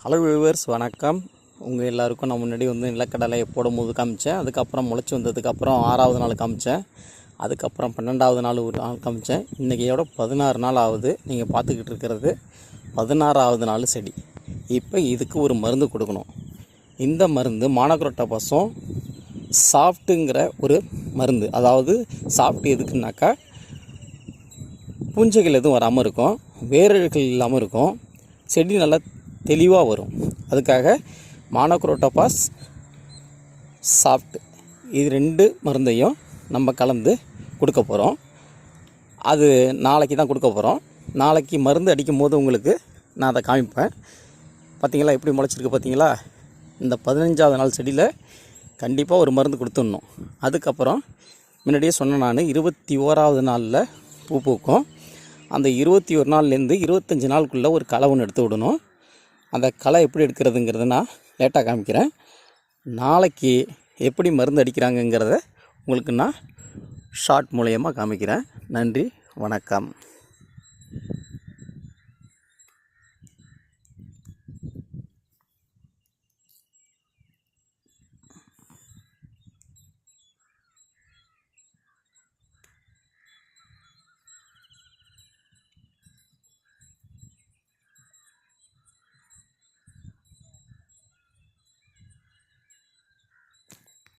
Hello viewers, வணக்கம். உங்கள் எல்லாருக்கும் நான் முன்னாடி நிலக்கடலையை போடும்போது காமிச்சேன். அதுக்கப்புறம் முளைச்சி வந்ததுக்கப்புறம் 6வது நாள் காமிச்சேன். அதுக்கப்புறம் 12வது நாள் ஒரு நாள் காமிச்சேன். இன்றைக்கியோட 16 நாள் ஆகுது. நீங்கள் பார்த்துக்கிட்டு இருக்கிறது 16வது நாள் செடி. இப்போ இதுக்கு ஒரு மருந்து கொடுக்கணும். இந்த மருந்து மானோக்ரோட்டோபாஸும் சாஃப்ட்டுங்கிற ஒரு மருந்து. அதாவது சாஃப்ட் எதுக்குன்னாக்கா பூஞ்சைகள் எதுவும் வராமல் இருக்கும், வேர்கள் இல்லாமல் இருக்கும், செடி நல்லா தெளிவாக வரும். அதுக்காக மானோக்ரோட்டோபாஸ் சாஃப்ட் இது 2 மருந்தையும் நம்ம கலந்து கொடுக்க போகிறோம். அது நாளைக்கு தான் கொடுக்க போகிறோம். நாளைக்கு மருந்து அடிக்கும் போது உங்களுக்கு நான் அதை காமிப்பேன். பார்த்திங்களா எப்படி முளைச்சிருக்கு பார்த்தீங்களா? இந்த 15வது நாள் செடியில் கண்டிப்பாக ஒரு மருந்து கொடுத்துடணும். அதுக்கப்புறம் முன்னாடியே சொன்னேன் நான், 21வது நாளில் பூ பூக்கும். அந்த 21 நாள்லேருந்து 25 நாளுக்குள்ளே ஒரு களை ஒன்று எடுத்து விடணும். அந்த களை எப்படி எடுக்கிறதுங்கிறத நான் லேட்டாக காமிக்கிறேன். நாளைக்கு எப்படி மருந்து அடிக்கிறாங்கங்கிறத உங்களுக்கு நான் ஷார்ட் மூலயமா காமிக்கிறேன். நன்றி, வணக்கம்.